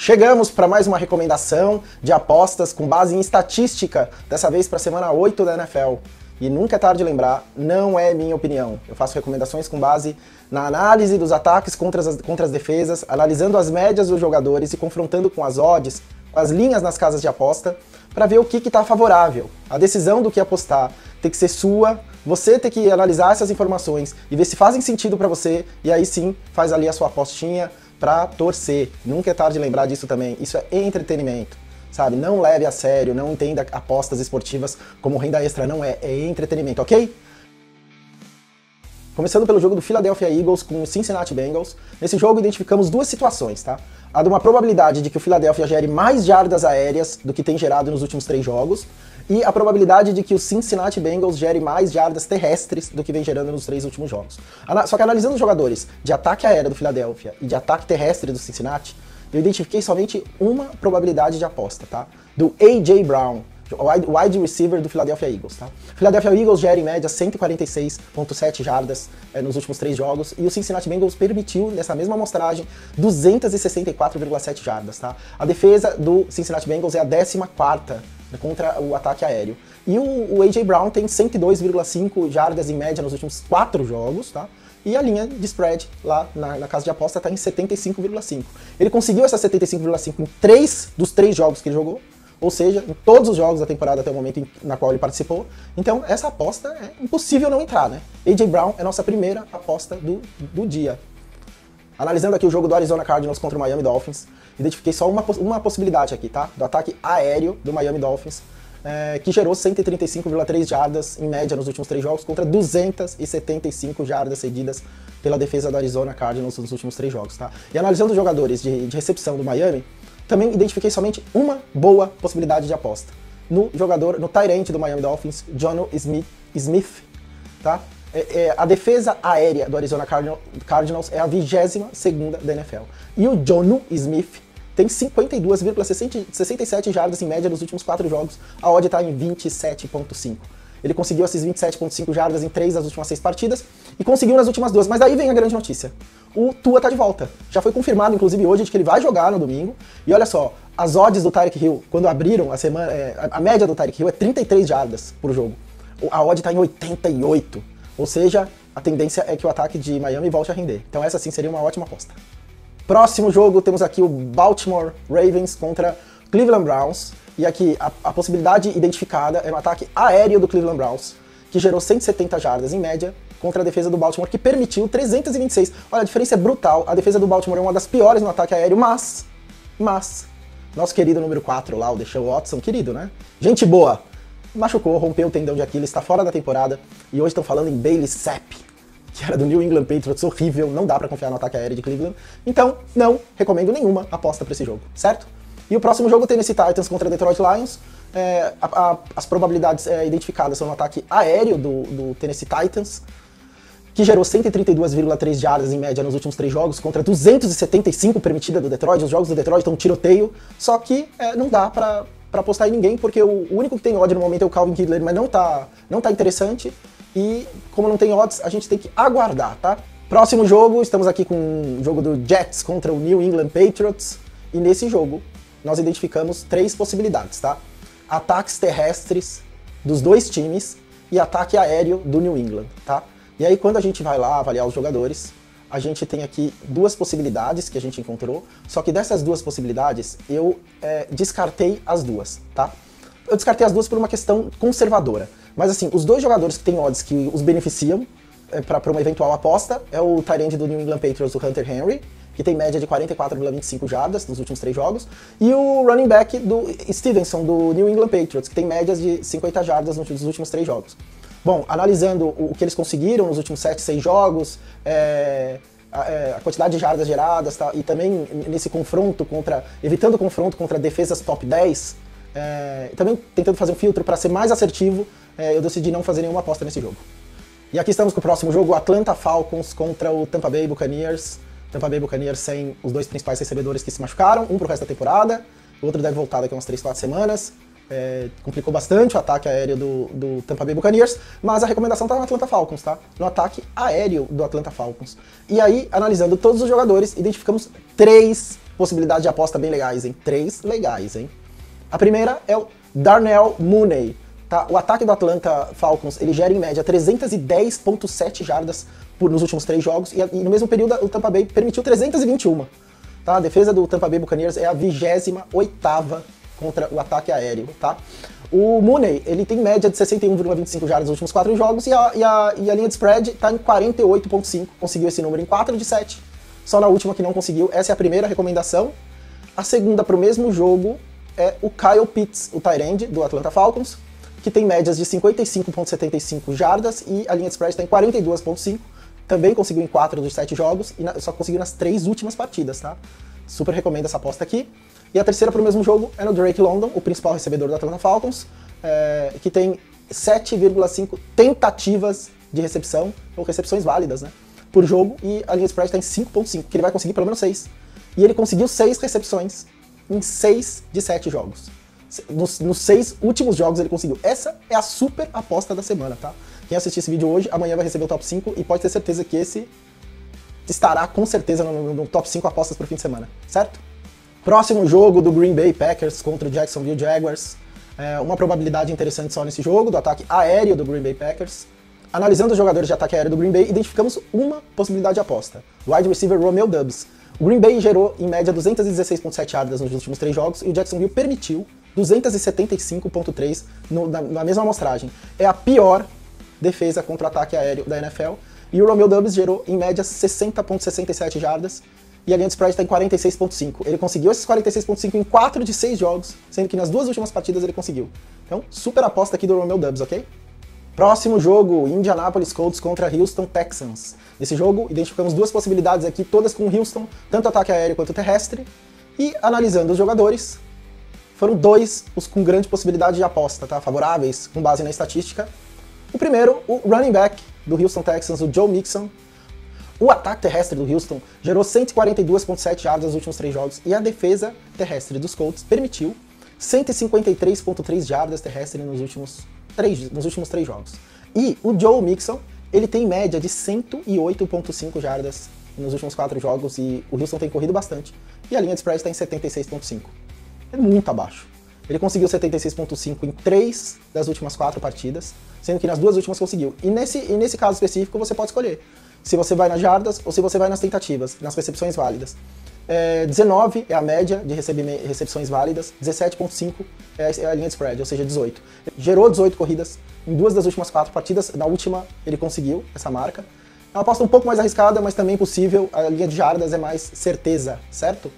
Chegamos para mais uma recomendação de apostas com base em estatística, dessa vez para a semana 8 da NFL. E nunca é tarde de lembrar, não é minha opinião. Eu faço recomendações com base na análise dos ataques contra as defesas, analisando as médias dos jogadores e confrontando com as odds, com as linhas nas casas de aposta, para ver o que está favorável. A decisão do que apostar tem que ser sua, você tem que analisar essas informações e ver se fazem sentido para você, e aí sim faz ali a sua apostinha para torcer. Nunca é tarde de lembrar disso também, isso é entretenimento. Sabe, não leve a sério, não entenda apostas esportivas como renda extra, não é, é entretenimento, ok? Começando pelo jogo do Philadelphia Eagles com o Cincinnati Bengals. Nesse jogo identificamos duas situações, tá? A de uma probabilidade de que o Philadelphia gere mais jardas aéreas do que tem gerado nos últimos 3 jogos, e a probabilidade de que o Cincinnati Bengals gere mais jardas terrestres do que vem gerando nos 3 últimos jogos. Só que analisando os jogadores de ataque aéreo do Philadelphia e de ataque terrestre do Cincinnati, eu identifiquei somente uma probabilidade de aposta, tá? Do A.J. Brown, wide receiver do Philadelphia Eagles, tá? O Philadelphia Eagles gera em média 146,7 jardas nos últimos 3 jogos, e o Cincinnati Bengals permitiu, nessa mesma amostragem, 264,7 jardas, tá? A defesa do Cincinnati Bengals é a 14ª contra o ataque aéreo. E o A.J. Brown tem 102,5 jardas em média nos últimos 4 jogos, tá? E a linha de spread lá na casa de aposta está em 75,5. Ele conseguiu essa 75,5 em 3 dos 3 jogos que ele jogou, ou seja, em todos os jogos da temporada até o momento na qual ele participou. Então essa aposta é impossível não entrar, né? A.J. Brown é nossa primeira aposta do dia. Analisando aqui o jogo do Arizona Cardinals contra o Miami Dolphins, identifiquei só uma possibilidade aqui, tá? Do ataque aéreo do Miami Dolphins, que gerou 135,3 jardas em média nos últimos 3 jogos, contra 275 jardas cedidas pela defesa do Arizona Cardinals nos últimos 3 jogos, tá? E analisando os jogadores de recepção do Miami, também identifiquei somente uma boa possibilidade de aposta. No tight end do Miami Dolphins, Jonnu Smith, tá? A defesa aérea do Arizona Cardinals é a 22ª da NFL. E o Jonnu Smith tem 52,67 jardas em média nos últimos 4 jogos, a odd está em 27,5. Ele conseguiu esses 27,5 jardas em 3 das últimas 6 partidas e conseguiu nas últimas 2, mas daí vem a grande notícia. O Tua tá de volta. Já foi confirmado, inclusive, hoje, de que ele vai jogar no domingo. E olha só, as odds do Tyreek Hill, quando abriram a semana, a média do Tyreek Hill é 33 jardas por jogo. A odd tá em 88. Ou seja, a tendência é que o ataque de Miami volte a render. Então essa sim seria uma ótima aposta. Próximo jogo, temos aqui o Baltimore Ravens contra Cleveland Browns. E aqui a possibilidade identificada é no ataque aéreo do Cleveland Browns, que gerou 170 jardas em média contra a defesa do Baltimore, que permitiu 326. Olha, a diferença é brutal. A defesa do Baltimore é uma das piores no ataque aéreo, mas nosso querido número 4 lá, o Deshaun Watson, querido, né? Gente boa, machucou, rompeu o tendão de Aquiles, está fora da temporada, e hoje estão falando em Bailey Zappe, que era do New England Patriots, horrível, não dá pra confiar no ataque aéreo de Cleveland, então não recomendo nenhuma aposta pra esse jogo, certo? E o próximo jogo, Tennessee Titans contra Detroit Lions. As probabilidades identificadas são no ataque aéreo do Tennessee Titans, que gerou 132,3 jardas em média nos últimos 3 jogos, contra 275 permitida do Detroit. Os jogos do Detroit estão um tiroteio, só que não dá pra apostar em ninguém, porque o único que tem odd no momento é o Calvin Ridley, mas não tá interessante, e como não tem odds, a gente tem que aguardar, tá? Próximo jogo, estamos aqui com o jogo do Jets contra o New England Patriots, e nesse jogo nós identificamos 3 possibilidades, tá? Ataques terrestres dos 2 times e ataque aéreo do New England, tá? E aí quando a gente vai lá avaliar os jogadores, a gente tem aqui 2 possibilidades que a gente encontrou, só que dessas 2 possibilidades eu descartei as 2, tá? Eu descartei as 2 por uma questão conservadora, mas assim, os 2 jogadores que têm odds que os beneficiam para uma eventual aposta é o tight end do New England Patriots, o Hunter Henry, que tem média de 44,25 jardas nos últimos 3 jogos, e o running back do Stevenson, do New England Patriots, que tem médias de 50 jardas nos últimos 3 jogos. Bom, analisando o que eles conseguiram nos últimos 7, 6 jogos, a quantidade de jardas geradas, tá, e também nesse confronto evitando o confronto contra defesas top 10, também tentando fazer um filtro para ser mais assertivo, eu decidi não fazer nenhuma aposta nesse jogo. E aqui estamos com o próximo jogo, o Atlanta Falcons contra o Tampa Bay Buccaneers. Tampa Bay Buccaneers sem os 2 principais recebedores que se machucaram, um pro resto da temporada, o outro deve voltar daqui a umas 3, 4 semanas. Complicou bastante o ataque aéreo do Tampa Bay Buccaneers, mas a recomendação tá no Atlanta Falcons, tá? No ataque aéreo do Atlanta Falcons. E aí, analisando todos os jogadores, identificamos 3 possibilidades de aposta bem legais, hein? 3 legais, hein? A primeira é o Darnell Mooney, tá? O ataque do Atlanta Falcons, ele gera em média 310.7 jardas nos últimos 3 jogos, e no mesmo período o Tampa Bay permitiu 321. Tá? A defesa do Tampa Bay Buccaneers é a 28ª contra o ataque aéreo, tá? O Mooney, ele tem média de 61,25 jardas nos últimos 4 jogos, e a linha de spread tá em 48,5, conseguiu esse número em 4 de 7, só na última que não conseguiu. Essa é a primeira recomendação. A segunda para o mesmo jogo é o Kyle Pitts, o tight end do Atlanta Falcons, que tem médias de 55,75 jardas, e a linha de spread está em 42,5, também conseguiu em 4 dos 7 jogos, e só conseguiu nas 3 últimas partidas, tá? Super recomendo essa aposta aqui. E a terceira para o mesmo jogo é no Drake London, o principal recebedor do Atlanta Falcons, que tem 7,5 tentativas de recepção, ou recepções válidas, né, por jogo, e a linha de spread está em 5,5, que ele vai conseguir pelo menos 6. E ele conseguiu 6 recepções em 6 de 7 jogos. Nos 6 últimos jogos ele conseguiu. Essa é a super aposta da semana, tá? Quem assistir esse vídeo hoje, amanhã vai receber o top 5, e pode ter certeza que esse estará com certeza no top 5 apostas para o fim de semana, certo? Próximo jogo do Green Bay Packers contra o Jacksonville Jaguars. Uma probabilidade interessante só nesse jogo, do ataque aéreo do Green Bay Packers. Analisando os jogadores de ataque aéreo do Green Bay, identificamos uma possibilidade de aposta. Wide receiver Romeo Doubs. O Green Bay gerou, em média, 216,7 jardas nos últimos 3 jogos, e o Jacksonville permitiu 275,3 na mesma amostragem. É a pior defesa contra o ataque aéreo da NFL. E o Romeo Doubs gerou, em média, 60,67 jardas, e a linha de spread está em 46,5. Ele conseguiu esses 46,5 em 4 de 6 jogos, sendo que nas 2 últimas partidas ele conseguiu. Então, super aposta aqui do Romeo Doubs, ok? Próximo jogo, Indianapolis Colts contra Houston Texans. Nesse jogo, identificamos 2 possibilidades aqui, todas com Houston, tanto ataque aéreo quanto terrestre. E, analisando os jogadores, foram 2 os com grande possibilidade de aposta, tá? Favoráveis, com base na estatística. O primeiro, o running back do Houston Texans, o Joe Mixon. O ataque terrestre do Houston gerou 142,7 jardas nos últimos 3 jogos, e a defesa terrestre dos Colts permitiu 153,3 jardas terrestres nos últimos 3 jogos. E o Joe Mixon, ele tem média de 108,5 jardas nos últimos 4 jogos, e o Houston tem corrido bastante, e a linha de spread está em 76,5. É muito abaixo. Ele conseguiu 76,5 em 3 das últimas 4 partidas, sendo que nas 2 últimas conseguiu. E nesse caso específico você pode escolher se você vai nas jardas ou se você vai nas tentativas, nas recepções válidas. 19 é a média de recepções válidas, 17,5 é a linha de spread, ou seja, 18. Gerou 18 corridas em 2 das últimas 4 partidas, na última ele conseguiu essa marca. É uma aposta um pouco mais arriscada, mas também possível, a linha de jardas é mais certeza, certo?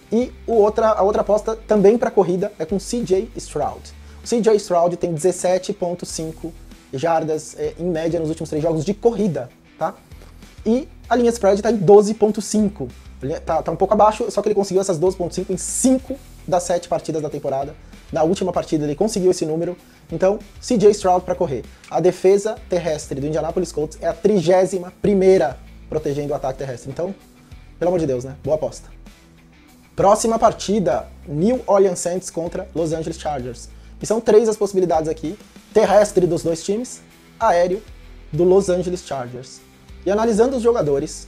E a outra aposta também para corrida é com CJ Stroud. O CJ Stroud tem 17,5 jardas em média nos últimos 3 jogos de corrida, tá? E a linha de spread está em 12,5. Tá um pouco abaixo, só que ele conseguiu essas 12,5 em 5 das 7 partidas da temporada. Na última partida ele conseguiu esse número. Então, CJ Stroud para correr. A defesa terrestre do Indianapolis Colts é a 31ª protegendo o ataque terrestre. Então, pelo amor de Deus, né? Boa aposta. Próxima partida, New Orleans Saints contra Los Angeles Chargers. E são 3 as possibilidades aqui. Terrestre dos 2 times, aéreo do Los Angeles Chargers. E analisando os jogadores,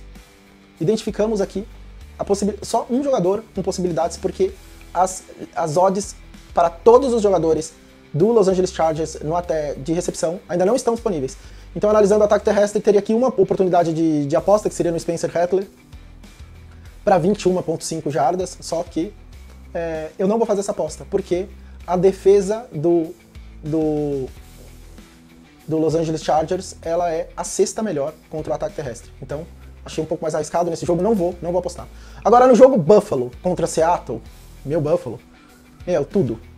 identificamos aqui só um jogador com possibilidades, porque as odds para todos os jogadores do Los Angeles Chargers de recepção ainda não estão disponíveis. Então, analisando o ataque terrestre, teria aqui uma oportunidade de aposta, que seria no Spencer Rattler, para 21,5 jardas, só que eu não vou fazer essa aposta, porque a defesa do Los Angeles Chargers, ela é a 6ª melhor contra o ataque terrestre. Então, achei um pouco mais arriscado nesse jogo, não vou apostar. Agora, no jogo Buffalo contra Seattle, Buffalo,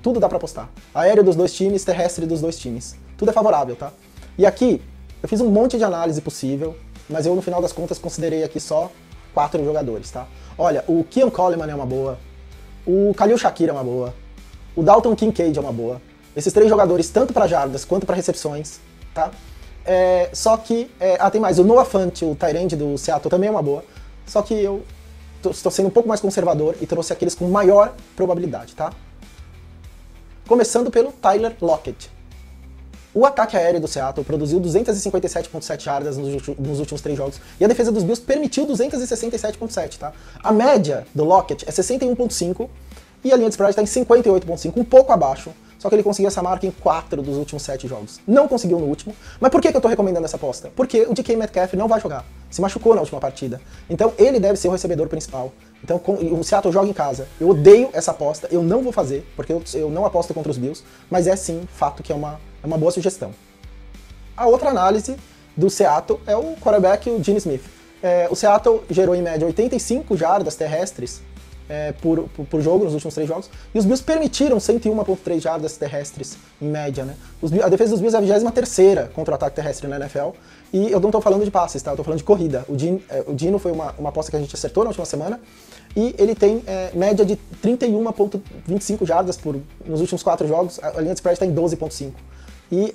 tudo dá pra apostar. Aéreo dos 2 times, terrestre dos 2 times. Tudo é favorável, tá? E aqui, eu fiz um monte de análise possível, mas eu, no final das contas, considerei aqui só 4 jogadores, tá? Olha, o Keon Coleman é uma boa, o Khalil Shakir é uma boa, o Dalton Kincaid é uma boa. Esses 3 jogadores, tanto para jardas quanto para recepções, tá? Só que, tem mais, o Noah Fant, o tight end do Seattle, também é uma boa, só que eu estou sendo um pouco mais conservador e trouxe aqueles com maior probabilidade, tá? Começando pelo Tyler Lockett. O ataque aéreo do Seattle produziu 257,7 jardas nos últimos 3 jogos, e a defesa dos Bills permitiu 267,7, tá? A média do Lockett é 61,5, e a linha de spread está em 58,5, um pouco abaixo, só que ele conseguiu essa marca em 4 dos últimos 7 jogos. Não conseguiu no último, mas por que eu tô recomendando essa aposta? Porque o DK Metcalf não vai jogar, se machucou na última partida, então ele deve ser o recebedor principal. Então o Seattle joga em casa. Eu odeio essa aposta, eu não vou fazer, porque eu não aposto contra os Bills, mas é sim fato que é uma boa sugestão. A outra análise do Seattle é o quarterback, o Gene Smith. O Seattle gerou em média 85 jardas terrestres por jogo nos últimos 3 jogos, e os Bills permitiram 101,3 jardas terrestres em média, né? A defesa dos Bills é a 23ª contra o ataque terrestre na NFL, e eu não estou falando de passes, tá? Eu estou falando de corrida. O Dino foi uma aposta que a gente acertou na última semana, e ele tem média de 31,25 jardas nos últimos 4 jogos, a linha de spread está em 12,5. E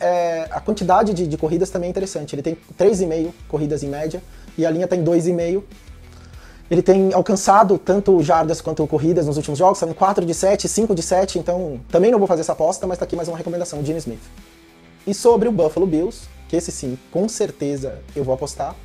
a quantidade de corridas também é interessante, ele tem 3,5 corridas em média, e a linha está em 2,5. Ele tem alcançado tanto jardas quanto corridas nos últimos jogos, são 4 de 7, 5 de 7, então também não vou fazer essa aposta, mas tá aqui mais uma recomendação, Gene Smith. E sobre o Buffalo Bills, que esse sim, com certeza eu vou apostar,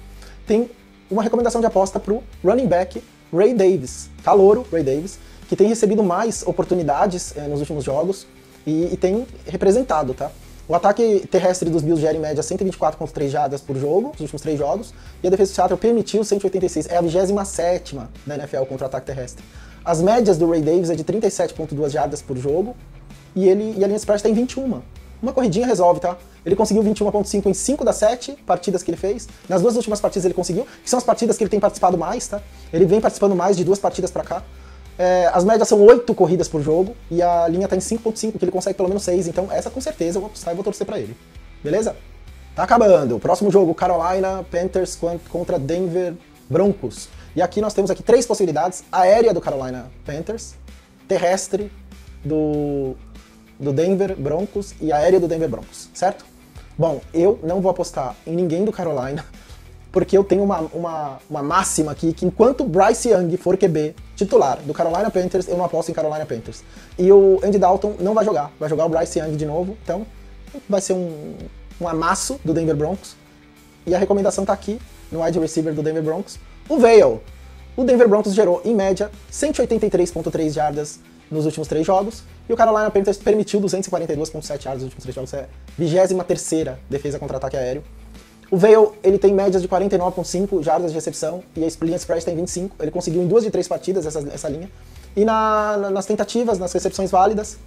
tem uma recomendação de aposta pro running back Ray Davis, calouro Ray Davis, que tem recebido mais oportunidades nos últimos jogos e tem representado, tá? O ataque terrestre dos Bills gera em média 124,3 jardas por jogo, nos últimos 3 jogos, e a defesa do Seattle permitiu 186, é a 27ª da NFL contra o ataque terrestre. As médias do Ray Davis é de 37,2 jardas por jogo, e a linha de spread está em 21. Uma corridinha resolve, tá? Ele conseguiu 21,5 em 5 das 7 partidas que ele fez. Nas 2 últimas partidas ele conseguiu, que são as partidas que ele tem participado mais, tá? Ele vem participando mais de 2 partidas pra cá. As médias são 8 corridas por jogo e a linha tá em 5,5, que ele consegue pelo menos 6, então essa com certeza eu vou apostar e vou torcer pra ele. Beleza? Tá acabando. O próximo jogo, Carolina Panthers contra Denver Broncos. E aqui nós temos 3 possibilidades: aérea do Carolina Panthers, terrestre do Denver Broncos e aérea do Denver Broncos, certo? Bom, eu não vou apostar em ninguém do Carolina, porque eu tenho uma máxima aqui, que enquanto Bryce Young for QB titular do Carolina Panthers, eu não aposto em Carolina Panthers. E o Andy Dalton não vai jogar o Bryce Young de novo, então vai ser um amasso do Denver Broncos. E a recomendação tá aqui, no wide receiver do Denver Broncos, o Vale. O Denver Broncos gerou, em média, 183,3 jardas nos últimos 3 jogos, e o Carolina Panthers permitiu 242,7 jardas nos últimos 3 jogos, é a 23ª defesa contra ataque aéreo. O Vale, ele tem médias de 49,5 jardas de recepção, e a linha de spread está em 25, ele conseguiu em 2 de 3 partidas essa linha. E nas tentativas, nas recepções válidas,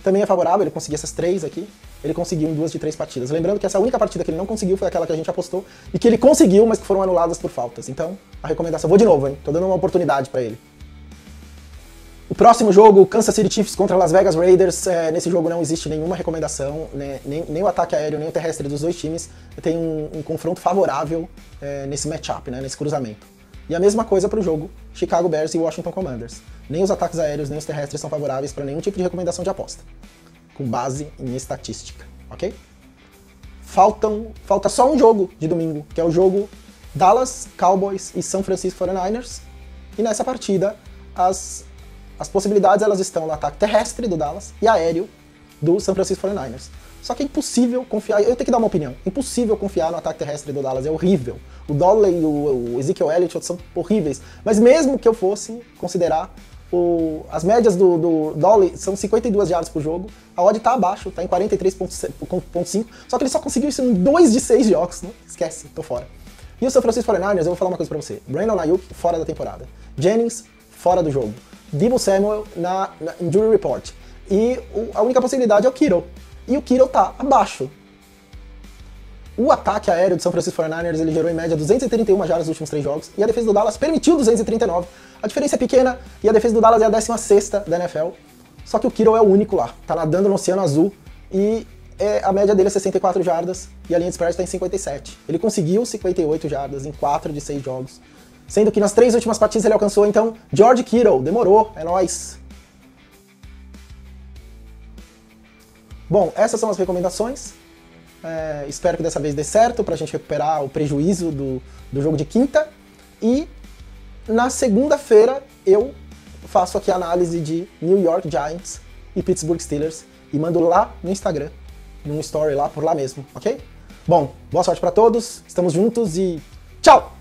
também é favorável, ele conseguiu essas 3 aqui, ele conseguiu em 2 de 3 partidas. Lembrando que essa única partida que ele não conseguiu foi aquela que a gente apostou, e que ele conseguiu, mas que foram anuladas por faltas. Então, a recomendação, vou de novo, hein, tô dando uma oportunidade para ele. O próximo jogo, Kansas City Chiefs contra Las Vegas Raiders, nesse jogo não existe nenhuma recomendação, né? nem o ataque aéreo, nem o terrestre dos 2 times tem um confronto favorável nesse matchup, né? Nesse cruzamento. E a mesma coisa para o jogo Chicago Bears e Washington Commanders. Nem os ataques aéreos, nem os terrestres são favoráveis para nenhum tipo de recomendação de aposta, com base em estatística, ok? Falta só um jogo de domingo, que é o jogo Dallas Cowboys e San Francisco 49ers, e nessa partida as possibilidades elas estão no ataque terrestre do Dallas e aéreo do San Francisco 49ers. Só que é impossível confiar, eu tenho que dar uma opinião, impossível confiar no ataque terrestre do Dallas, é horrível. O Dolly e o Ezekiel Elliott são horríveis, mas mesmo que eu fosse considerar, as médias do Dolly são 52 jardas por jogo, a odd tá abaixo, tá em 43,5, só que ele só conseguiu isso em 2 de 6 jogos, né? Esquece, tô fora. E o San Francisco 49ers, eu vou falar uma coisa pra você, Brandon Ayuk fora da temporada, Jennings fora do jogo, Deebo Samuel na injury report. E a única possibilidade é o Kittle. E o Kittle tá abaixo. O ataque aéreo do San Francisco 49ers, ele gerou em média 231 jardas nos últimos 3 jogos, e a defesa do Dallas permitiu 239. A diferença é pequena, e a defesa do Dallas é a 16ª da NFL. Só que o Kittle é o único lá, tá nadando no Oceano Azul, e a média dele é 64 jardas, e a linha de spread está em 57. Ele conseguiu 58 jardas em 4 de 6 jogos. Sendo que nas 3 últimas partidas ele alcançou, então, George Kittle, demorou, é nóis. Bom, essas são as recomendações. Espero que dessa vez dê certo, pra gente recuperar o prejuízo do jogo de quinta. E na segunda-feira eu faço aqui a análise de New York Giants e Pittsburgh Steelers e mando lá no Instagram num story lá, por lá mesmo, ok? Bom, boa sorte pra todos, estamos juntos e tchau!